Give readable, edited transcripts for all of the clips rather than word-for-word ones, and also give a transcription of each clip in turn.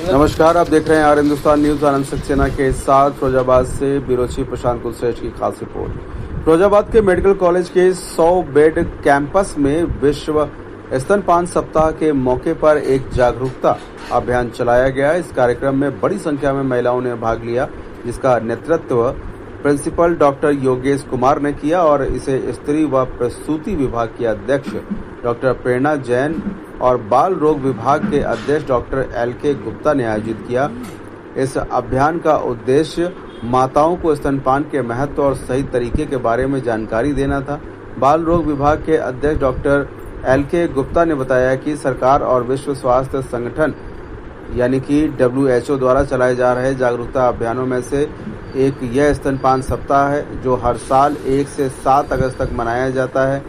नमस्कार, आप देख रहे हैं आर हिंदुस्तान न्यूज। आनंद सक्सेना के साथ फिरोजाबाद से ब्यूरो चीफ प्रशांत कुलश्रेष्ठ की खास रिपोर्ट। फिरोजाबाद के मेडिकल कॉलेज के 100 बेड कैंपस में विश्व स्तनपान सप्ताह के मौके पर एक जागरूकता अभियान चलाया गया। इस कार्यक्रम में बड़ी संख्या में महिलाओं ने भाग लिया, जिसका नेतृत्व प्रिंसिपल डॉक्टर योगेश कुमार ने किया और इसे स्त्री व प्रसूति विभाग की अध्यक्ष डॉक्टर प्रेरणा जैन और बाल रोग विभाग के अध्यक्ष डॉक्टर LK गुप्ता ने आयोजित किया। इस अभियान का उद्देश्य माताओं को स्तनपान के महत्व और सही तरीके के बारे में जानकारी देना था। बाल रोग विभाग के अध्यक्ष डॉक्टर LK गुप्ता ने बताया कि सरकार और विश्व स्वास्थ्य संगठन यानी कि WHO द्वारा चलाए जा रहे जागरूकता अभियानों में से एक यह स्तनपान सप्ताह है, जो हर साल 1 से 7 अगस्त तक मनाया जाता है।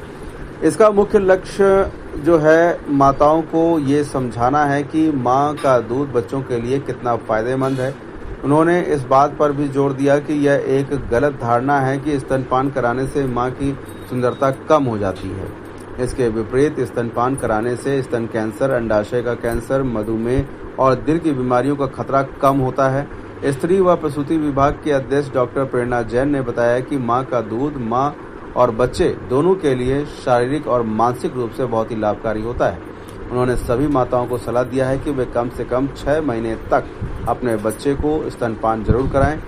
इसका मुख्य लक्ष्य जो है माताओं को ये समझाना है कि माँ का दूध बच्चों के लिए कितना फायदेमंद है। उन्होंने इस बात पर भी जोर दिया कि यह एक गलत धारणा है कि स्तनपान कराने से माँ की सुंदरता कम हो जाती है। इसके विपरीत स्तनपान कराने से स्तन कैंसर, अंडाशय का कैंसर, मधुमेह और दिल की बीमारियों का खतरा कम होता है। स्त्री व प्रसूति विभाग के अध्यक्ष डॉक्टर प्रेरणा जैन ने बताया कि माँ का दूध माँ और बच्चे दोनों के लिए शारीरिक और मानसिक रूप से बहुत ही लाभकारी होता है। उन्होंने सभी माताओं को सलाह दिया है कि वे कम से कम 6 महीने तक अपने बच्चे को स्तनपान जरूर कराएं।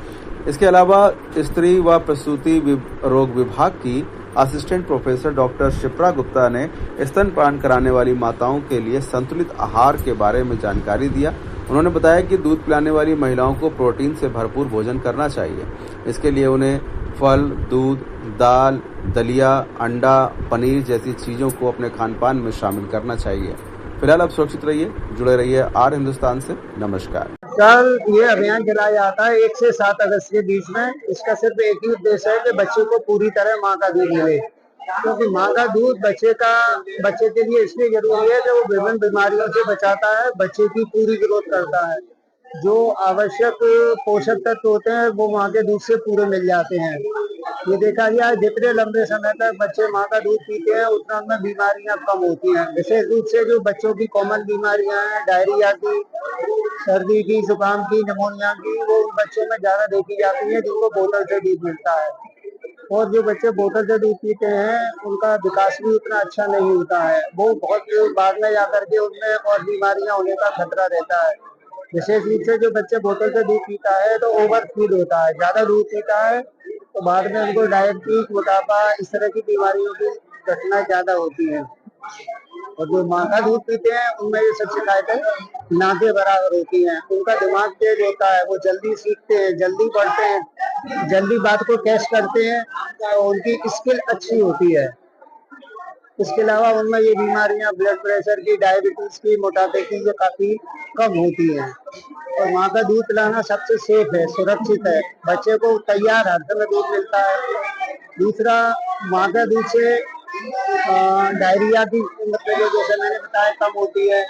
इसके अलावा स्त्री व प्रसूति रोग विभाग की assistant professor doctor Shipra Gupta ने स्तनपान कराने वाली माताओं के लिए संतुलित आहार के बारे में जानकारी दिया। उन्होंने बताया कि दूध पिलाने वाली महिलाओं को प्रोटीन से भरपूर भोजन करना चाहिए। इसके लिए उन्हें फल, दूध, दाल, दलिया, अंडा, पनीर जैसी चीजों को अपने खानपान में शामिल करना चाहिए। फिलहाल आप सुरक्षित रहिए, जुड़े रहिए आर हिंदुस्तान से। नमस्कार। कल ये अभियान चलाया जाता है 1 से 7 अगस्त के बीच में। इसका सिर्फ एक ही उद्देश्य है कि बच्चे को पूरी तरह माँ का दूध मिले, क्योंकि माँ का दूध बच्चे के लिए इसलिए जरूरी है कि वो विभिन्न बीमारियों से बचाता है, बच्चे की पूरी ग्रोथ करता है। जो आवश्यक पोषक तत्व होते हैं वो माँ के दूध से पूरे मिल जाते हैं। ये देखा गया है जितने लंबे समय तक बच्चे माँ का दूध पीते हैं उतना उनमें बीमारियां कम होती हैं। विशेष रूप से जो बच्चों की कॉमन बीमारियां हैं, डायरिया की, सर्दी की, जुकाम की, निमोनिया की, वो उन बच्चों में ज्यादा देखी जाती है जिनको बोतल से दूध मिलता है। और जो बच्चे बोतल से दूध पीते हैं उनका विकास भी उतना अच्छा नहीं होता है। वो बहुत बाद में जाकर के उनमें और बीमारियां होने का खतरा रहता है। विशेष रूप से जो बच्चे बोतल से दूध पीता है तो ओवर फीड होता है, ज्यादा दूध पीता है तो बाद में उनको डायबिटीज, मोटापा, इस तरह की बीमारियों की घटनाएं ज्यादा होती है। और जो माँ का दूध पीते हैं उनमें ये सब शिकायतें ना के बराबर होती हैं। उनका दिमाग तेज होता है, वो जल्दी सीखते हैं, जल्दी पढ़ते हैं, जल्दी बात को कैच करते हैं, तो उनकी स्किल अच्छी होती है। इसके अलावा उनमें ये बीमारियां ब्लड प्रेशर की, डायबिटीज की, मोटापे की ये काफी कम होती हैं। और माँ का दूध पिलाना सबसे सेफ है, सुरक्षित है। बच्चे को तैयार हर समय दूध मिलता है। दूसरा, माँ का दूध से डायरिया की मतलब जैसे मैंने बताया कम होती है।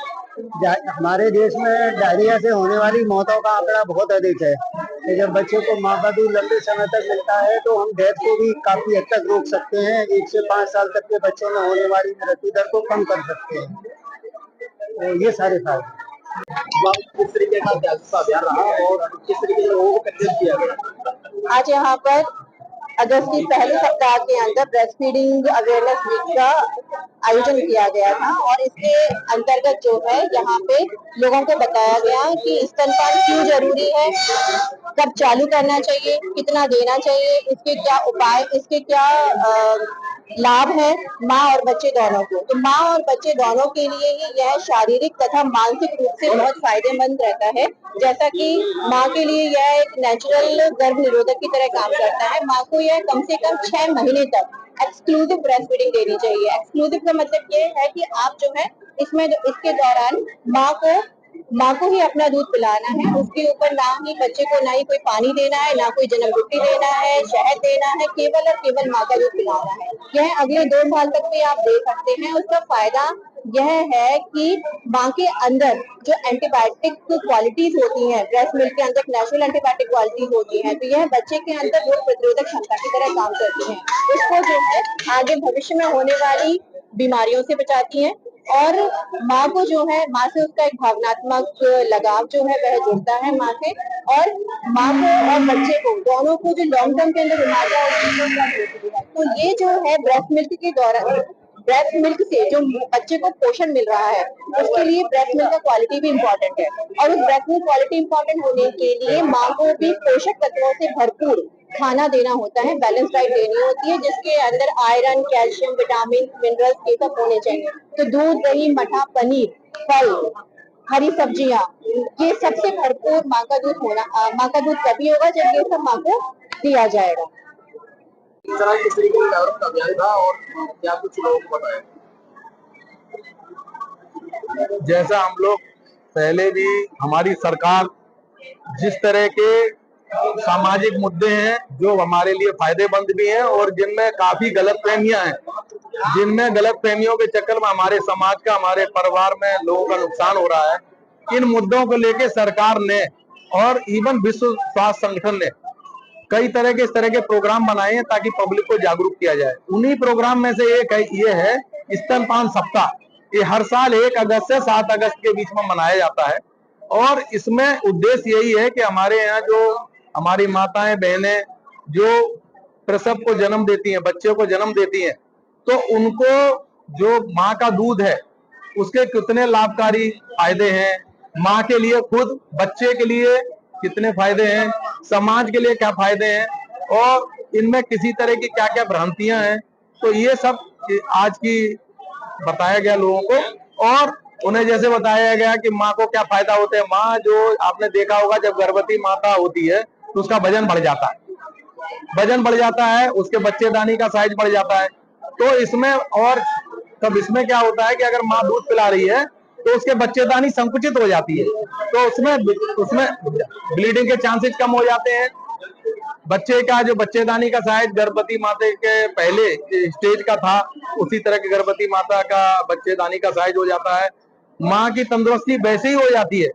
हमारे देश में डायरिया से होने वाली मौतों का आंकड़ा बहुत अधिक है। जब बच्चे को माँ का दूध लंबे समय तक मिलता है तो हम डेथ को भी काफी हद तक रोक सकते हैं। 1 से 5 साल तक के बच्चों में होने वाली मृत्यु दर को कम कर सकते हैं। तो ये सारे फायदे। किस तरीके का जागरूकता अभियान रहा और किस तरीके से लोगों को प्रेरित किया गया? आज यहाँ पर अगस्त की पहले सप्ताह के अंदर ब्रेस्ट फीडिंग अवेयरनेस वीक का आयोजन किया गया था और इसके अंतर्गत जो है यहाँ पे लोगों को बताया गया कि स्तनपान क्यों जरूरी है, कब चालू करना चाहिए, कितना देना चाहिए, इसके क्या उपाय, इसके क्या लाभ है माँ और बच्चे दोनों को। तो माँ और बच्चे दोनों के लिए ही यह शारीरिक तथा मानसिक रूप से बहुत फायदेमंद रहता है। जैसा कि माँ के लिए यह एक नेचुरल गर्भ निरोधक की तरह काम करता है। माँ को यह कम से कम 6 महीने तक एक्सक्लूसिव ब्रेस्ट फीडिंग देनी चाहिए। एक्सक्लूसिव का मतलब ये है कि आप जो है इसमें इसके दौरान माँ को ही अपना दूध पिलाना है। उसके ऊपर ना ही बच्चे को ना ही कोई पानी देना है, ना कोई जन्म रोटी देना है, शहद देना है, केवल और केवल माँ का दूध पिलाना है। यह अगले 2 साल तक भी आप दे सकते हैं। उसका फायदा यह है कि माँ के अंदर जो एंटीबायोटिक क्वालिटीज होती हैं, ब्रेस्ट मिल्क के अंदर नेचुरल एंटीबायोटिक क्वालिटीज होती हैं, तो यह बच्चे के अंदर रोग प्रतिरोधक क्षमता की तरह काम करती हैं। उसको जो है आगे भविष्य में होने वाली बीमारियों से बचाती हैं। और माँ को जो है, माँ से उसका एक भावनात्मक लगाव जो है वह जुड़ता है माँ से, और माँ को और बच्चे को दोनों को जो लॉन्ग टर्म के अंदर ऊर्जा होती है। तो ये जो है ब्रेस्ट मिल्क के दौरान, ब्रेस्ट मिल्क से जो बच्चे को पोषण मिल रहा है, उसके लिए ब्रेस्ट मिल्क का क्वालिटी भी इम्पोर्टेंट है, और उस ब्रेस्ट मिल्क क्वालिटी इम्पोर्टेंट होने के लिए माँ को भी पोषक तत्वों से भरपूर खाना देना होता है, बैलेंस डाइट देनी होती है, जिसके अंदर आयरन, कैल्शियम, विटामिन, मिनरल्स ये सब होने चाहिए। तो दूध, दही, मठा, पनीर, फल, हरी सब्जियां, ये सबसे भरपूर माँ का दूध होना, माँ का दूध तभी होगा जब ये सब माँ को दिया जाएगा। इस तरह किस तरीके का जागरूकता अभियान था और क्या कुछ लोगों को बताया? जैसा हम लोग पहले भी, हमारी सरकार जिस तरह के सामाजिक मुद्दे हैं जो हमारे लिए फायदेमंद भी हैं और जिनमें काफी गलतफहमियां हैं, जिनमें गलतफहमियों के चक्कर में हमारे समाज का, हमारे परिवार में लोगों का नुकसान हो रहा है, इन मुद्दों को लेकर सरकार ने और इवन विश्व स्वास्थ्य संगठन ने कई तरह के इस तरह के प्रोग्राम बनाए हैं ताकि पब्लिक को जागरूक किया जाए। उन्हीं प्रोग्राम में से एक ये है स्तनपान सप्ताह। ये हर साल 1 अगस्त से 7 अगस्त के बीच में मनाया जाता है, और इसमें उद्देश्य यही है कि हमारे यहाँ जो हमारी माताएं, बहनें जो प्रसव को जन्म देती हैं, बच्चे को जन्म देती हैं, तो उनको जो माँ का दूध है उसके कितने लाभकारी फायदे हैं, माँ के लिए खुद, बच्चे के लिए कितने फायदे हैं, समाज के लिए क्या फायदे हैं, और इनमें किसी तरह की क्या क्या भ्रांतियां हैं, तो ये सब आज की बताया गया लोगों को। और उन्हें जैसे बताया गया कि माँ को क्या फायदा होते हैं। माँ, जो आपने देखा होगा, जब गर्भवती माता होती है तो उसका वजन बढ़ जाता है, वजन बढ़ जाता है, उसके बच्चेदानी का साइज बढ़ जाता है। तो इसमें, और तब इसमें क्या होता है कि अगर माँ दूध पिला रही है तो उसके बच्चेदानी संकुचित हो जाती है, तो उसमें ब्लीडिंग के चांसेस कम हो जाते हैं। बच्चे का जो बच्चेदानी का साइज गर्भवती माता के पहले स्टेज का था, उसी तरह की गर्भवती माता का बच्चेदानी का साइज हो जाता है। माँ की तंदुरुस्ती वैसे ही हो जाती है।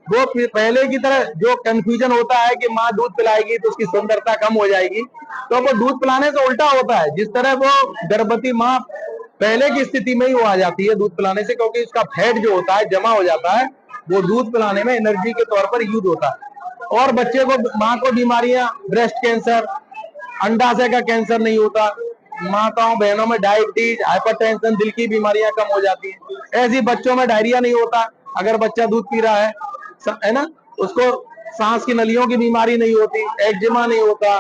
वो पहले की तरह जो कंफ्यूजन होता है कि माँ दूध पिलाएगी तो उसकी सुंदरता कम हो जाएगी, तो वो दूध पिलाने से उल्टा होता है। जिस तरह वो गर्भवती माँ पहले की स्थिति में ही वो आ जाती है दूध पिलाने से, क्योंकि उसका फैट जो होता है जमा हो जाता है, वो दूध पिलाने में एनर्जी के तौर पर यूज होता है। और बच्चे को, माँ को बीमारियां, ब्रेस्ट कैंसर, अंडाशय का कैंसर नहीं होता। माताओं बहनों में डायबिटीज, हाइपरटेंशन, दिल की बीमारियां कम हो जाती है। ऐसी बच्चों में डायरिया नहीं होता अगर बच्चा दूध पी रहा है ना। उसको सांस की नलियों की बीमारी नहीं होती, एक्जिमा नहीं होता।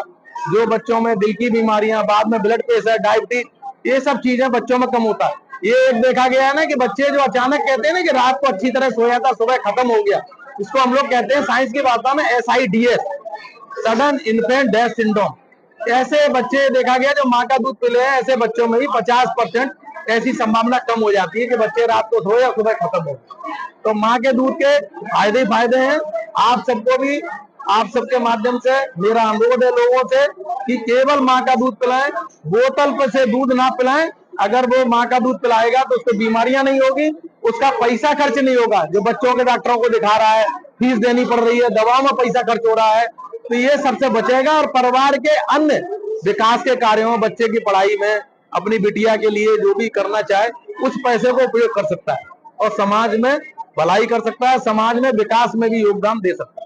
जो बच्चों में दिल की बीमारियां, बाद में ब्लड प्रेशर, डायबिटीज, ये सब चीजें बच्चों में कम होता है। ये एक देखा गया है ना कि बच्चे जो अचानक कहते हैं ना कि रात को अच्छी तरह सोया था, सुबह खत्म हो गया, इसको हम लोग कहते हैं साइंस की भाषा में SIDS, sudden infant death syndrome. ऐसे बच्चे देखा गया जो माँ का दूध पी रहे हैं, ऐसे बच्चों में ही 50% ऐसी संभावना कम हो जाती है कि बच्चे रात को सोए और सुबह खत्म हो। तो माँ के दूध के फायदे ही फायदे हैं। आप सबको भी, आप सबके माध्यम से मेरा अनुरोध है लोगों से कि केवल माँ का दूध पिलाएं, बोतल पर से दूध ना पिलाएं। अगर वो माँ का दूध पिलाएगा तो उसको बीमारियां नहीं होगी, उसका पैसा खर्च नहीं होगा। जो बच्चों के डॉक्टरों को दिखा रहा है, फीस देनी पड़ रही है, दवाओं में पैसा खर्च हो रहा है, तो ये सबसे बचेगा। और परिवार के अन्य विकास के कार्यों में, बच्चे की पढ़ाई में, अपनी बिटिया के लिए जो भी करना चाहे, उस पैसे को उपयोग कर सकता है और समाज में भलाई कर सकता है, समाज में विकास में भी योगदान दे सकता है।